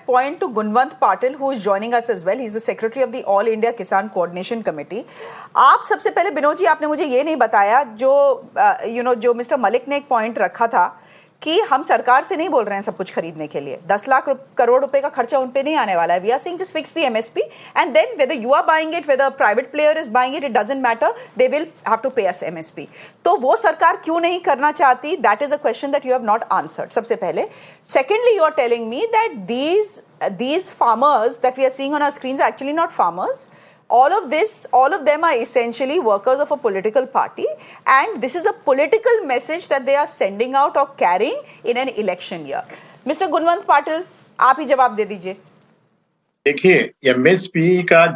point to Gunwant Patil, who is joining us as well. He's the secretary of the All India Kisan Coordination Committee. आप सबसे पहले विनोद जी, आपने मुझे ये नहीं बताया जो जो मिस्टर मलिक ने एक पॉइंट रखा था कि हम सरकार से नहीं बोल रहे हैं सब कुछ खरीदने के लिए, 10 लाख करोड़ रुपए का खर्चा उन पे नहीं आने वाला है. We are saying just fix the MSP and then whether you are buying it, whether private player is buying it, it doesn't matter, they will have to pay us MSP. तो वो सरकार क्यों नहीं करना चाहती? That is a question that you have not answered, सबसे पहले. Secondly, you are telling me that these farmers that we are seeing on our screens are actually not farmers. All of them are essentially workers of a political party, and this is a political message that they are sending out or carrying in an election year. Mr. Gunwant Patil, आप ही जवाब दे दीजिए. देखिए, MSP का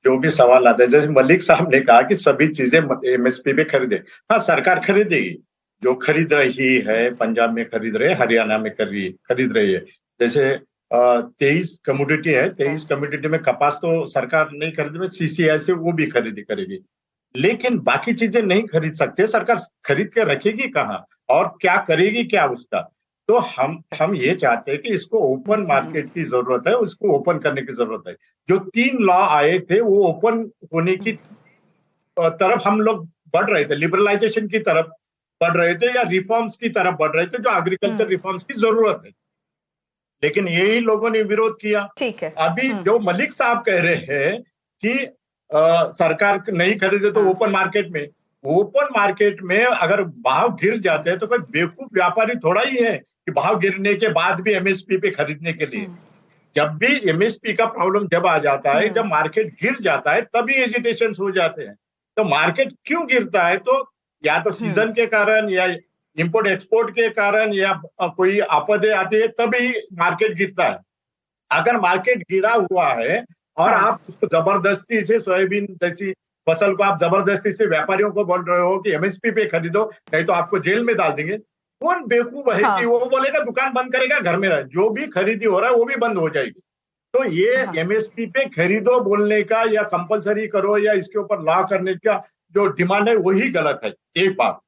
जो भी सवाल आता है, जैसे मलिक साहब ने कहा कि सभी चीजें एमएसपी पे खरीदे. हाँ, सरकार खरीदेगी, जो खरीद रही है, पंजाब में खरीद रही है, हरियाणा में खरीद रही है. जैसे 23 कमोडिटी है, 23 कमोडिटी में कपास तो सरकार नहीं खरीदेगी, सीसीआई से वो भी खरीदी करेगी, लेकिन बाकी चीजें नहीं खरीद सकते. सरकार खरीद के रखेगी कहाँ और क्या करेगी, क्या उसका? तो हम ये चाहते हैं कि इसको ओपन मार्केट की जरूरत है, उसको ओपन करने की जरूरत है. जो 3 लॉ आए थे वो ओपन होने की तरफ हम लोग बढ़ रहे थे, लिबरलाइजेशन की तरफ बढ़ रहे थे या रिफॉर्म्स की तरफ बढ़ रहे थे, जो एग्रीकल्चर रिफॉर्म्स की जरूरत है. लेकिन यही लोगों ने विरोध किया. ठीक है. अभी जो मलिक साहब कह रहे हैं कि सरकार नहीं खरीदे तो ओपन मार्केट में अगर भाव गिर जाते हैं तो कोई बेवकूफ व्यापारी थोड़ा ही है कि भाव गिरने के बाद भी एमएसपी पे खरीदने के लिए. जब भी एमएसपी का प्रॉब्लम जब आ जाता है, जब मार्केट गिर जाता है, तभी एजिटेशन हो जाते हैं. तो मार्केट क्यों गिरता है? तो या तो सीजन के कारण या इंपोर्ट एक्सपोर्ट के कारण या कोई आपदे आती है, तभी मार्केट गिरता है. अगर मार्केट गिरा हुआ है और आप उसको जबरदस्ती से, सोयाबीन जैसी फसल को आप जबरदस्ती से व्यापारियों को बोल रहे हो कि एमएसपी पे खरीदो, नहीं तो आपको जेल में डाल देंगे, कौन बेवकूफ है कि वो बोलेगा दुकान बंद करेगा, घर में रहे? जो भी खरीदी हो रहा है वो भी बंद हो जाएगी. तो ये एमएसपी पे खरीदो बोलने का या कंपलसरी करो या इसके ऊपर लॉ करने का जो डिमांड है वही गलत है. एक बात,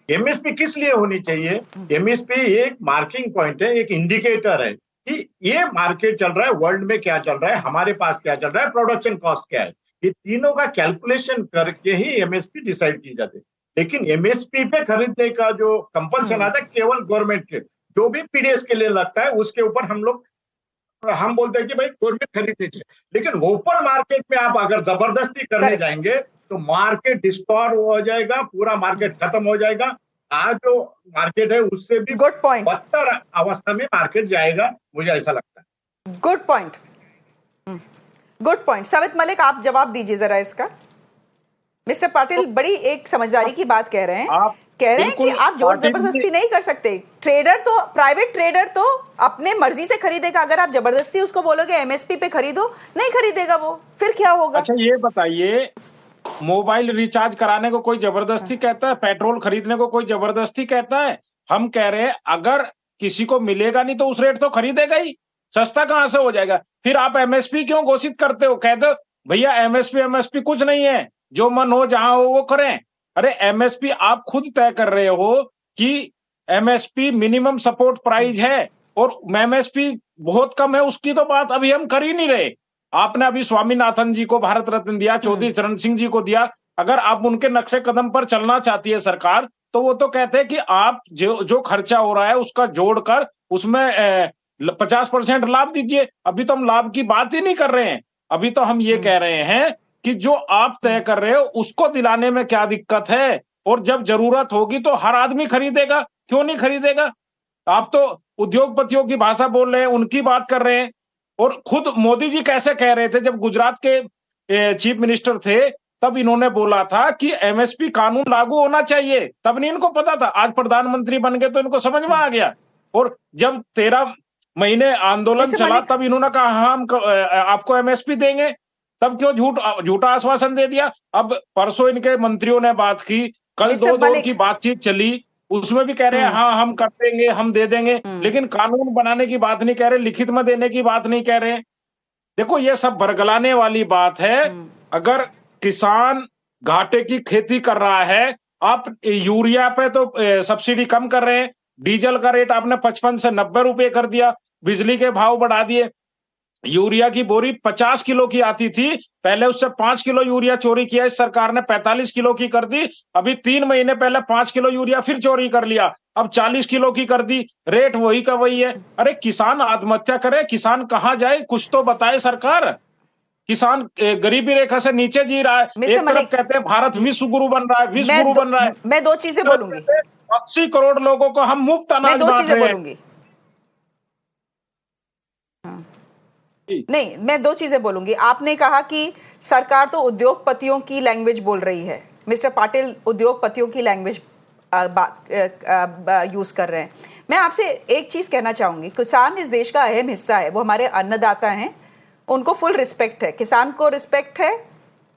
एमएसपी किस लिए होनी चाहिए? एमएसपी एक मार्किंग पॉइंट है, एक इंडिकेटर है कि ये मार्केट चल रहा है, वर्ल्ड में क्या चल रहा है, हमारे पास क्या चल रहा है, प्रोडक्शन कॉस्ट क्या है. ये तीनों का कैलकुलेशन करके ही एमएसपी डिसाइड की जाती है. लेकिन एमएसपी पे खरीदने का जो कंपल्सन आता है केवल गवर्नमेंट के, जो भी पीडीएस के लिए लगता है उसके ऊपर हम बोलते हैं कि भाई गवर्नमेंट खरीदनी चाहिए. लेकिन ओपन मार्केट में आप अगर जबरदस्ती करने जाएंगे तो मार्केट डिस्टॉर्ट हो जाएगा, पूरा मार्केट खत्म हो जाएगा. आज जो मार्केट है उससे भी बदतर अवस्था में मार्केट जाएगा, मुझे ऐसा लगता है. Good point. साबित मलिक, आप जवाब दीजिए जरा इसका. मिस्टर पाटिल बड़ी एक समझदारी की बात कह रहे हैं. कि आप जोर जबरदस्ती नहीं कर सकते. प्राइवेट ट्रेडर तो अपने मर्जी से खरीदेगा. अगर आप जबरदस्ती उसको बोलोगे एमएसपी पे खरीदो, नहीं खरीदेगा वो, फिर क्या होगा? अच्छा ये बताइए, मोबाइल रिचार्ज कराने को कोई जबरदस्ती कहता है? पेट्रोल खरीदने को कोई जबरदस्ती कहता है? हम कह रहे हैं अगर किसी को मिलेगा नहीं तो उस रेट तो खरीदेगा ही, सस्ता कहां से हो जाएगा? फिर आप एमएसपी क्यों घोषित करते हो? कह दो भैया एमएसपी कुछ नहीं है, जो मन हो जहां हो वो करें. अरे एमएसपी आप खुद तय कर रहे हो कि एमएसपी मिनिमम सपोर्ट प्राइस है और एमएसपी बहुत कम है, उसकी तो बात अभी हम कर ही नहीं रहे. आपने अभी स्वामीनाथन जी को भारत रत्न दिया, चौधरी चरण सिंह जी को दिया. अगर आप उनके नक्शे कदम पर चलना चाहती है सरकार, तो वो तो कहते हैं कि आप जो खर्चा हो रहा है उसका जोड़कर उसमें 50% लाभ दीजिए. अभी तो हम लाभ की बात ही नहीं कर रहे हैं. अभी तो हम ये कह रहे हैं कि जो आप तय कर रहे हो उसको दिलाने में क्या दिक्कत है, और जब जरूरत होगी तो हर आदमी खरीदेगा. क्यों नहीं खरीदेगा? आप तो उद्योगपतियों की भाषा बोल रहे हैं, उनकी बात कर रहे हैं. और खुद मोदी जी कैसे कह रहे थे, जब गुजरात के चीफ मिनिस्टर थे तब इन्होंने बोला था कि एमएसपी कानून लागू होना चाहिए. तब नहीं इनको पता था. आज प्रधानमंत्री बन गए तो इनको समझ में आ गया. और जब 13 महीने आंदोलन चला तब इन्होंने कहा हम आपको एमएसपी देंगे. तब क्यों झूठा आश्वासन दे दिया? अब परसों इनके मंत्रियों ने बात की, कल 2 दौर की बातचीत चली, उसमें भी कह रहे हैं हाँ हम कर देंगे, हम दे देंगे. लेकिन कानून बनाने की बात नहीं कह रहे, लिखित में देने की बात नहीं कह रहे. देखो ये सब बरगलाने वाली बात है. अगर किसान घाटे की खेती कर रहा है, आप यूरिया पे तो सब्सिडी कम कर रहे हैं, डीजल का रेट आपने 55 से 90 रुपए कर दिया, बिजली के भाव बढ़ा दिए, यूरिया की बोरी 50 किलो की आती थी, पहले उससे 5 किलो यूरिया चोरी किया इस सरकार ने, 45 किलो की कर दी। अभी 3 महीने पहले 5 किलो यूरिया फिर चोरी कर लिया, अब 40 किलो की कर दी। रेट वही का वही है। अरे किसान आत्महत्या करे, किसान कहाँ जाए, कुछ तो बताए सरकार। किसान गरीबी रेखा से नीचे जी रहा है। मिस्टर एक तरफ मलिक, कहते हैं भारत विश्व गुरु बन रहा है, विश्व गुरु बन रहा है। मैं दो चीजें बोलूंगी। 80 करोड़ लोगों को हम मुफ्त मैं अनाज दो बांट चीजें रहे हैं। बोलूंगी। नहीं, मैं दो चीजें बोलूंगी। आपने कहा कि सरकार तो उद्योगपतियों की लैंग्वेज बोल रही है, मिस्टर पाटिल उद्योगपतियों की लैंग्वेज यूज कर रहे हैं। मैं आपसे एक चीज कहना चाहूंगी, किसान इस देश का अहम हिस्सा है, वो हमारे अन्नदाता हैं, उनको फुल रिस्पेक्ट है, किसान को रिस्पेक्ट है,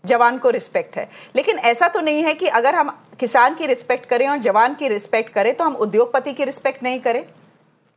जवान को रिस्पेक्ट है। लेकिन ऐसा तो नहीं है कि अगर हम किसान की रिस्पेक्ट करें और जवान की रिस्पेक्ट करें तो हम उद्योगपति की रिस्पेक्ट नहीं करें।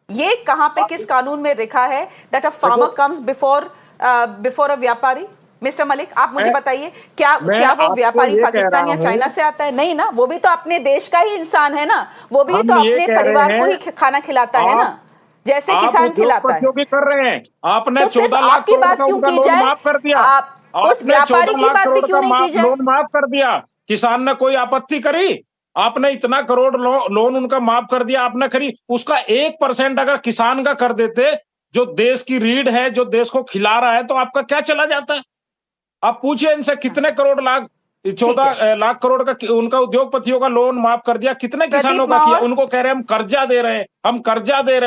ये कहां पे किस कानून में लिखा है that a farmer comes before a व्यापारी? मिस्टर मलिक, आप मुझे बताइए, क्या वो व्यापारी पाकिस्तान या चाइना से आता है? नहीं ना, वो भी तो अपने देश का ही इंसान है ना, वो भी तो अपने परिवार को ही खाना खिलाता है ना, जैसे किसान खिलाता है। भी कर रहे हैं आपने, तो 14 लाख आपकी बात क्यों की जाए? माफ कर दिया, आप उस व्यापारी की बात भी क्यों नहीं की जाए? लोन माफ कर दिया, किसान ने कोई आपत्ति करी? आपने इतना करोड़ लोन उनका माफ कर दिया, आपने करी उसका 1% अगर किसान का कर देते, जो देश की रीढ़ है, जो देश को खिला रहा है, तो आपका क्या चला जाता है? आप पूछिए इनसे कितने करोड़ लाख, 14 लाख करोड़ का उनका उद्योगपतियों का लोन माफ कर दिया, कितने किसानों का किया? उनको कह रहे हैं हम कर्जा दे रहे हैं, हम कर्जा दे रहे हैं।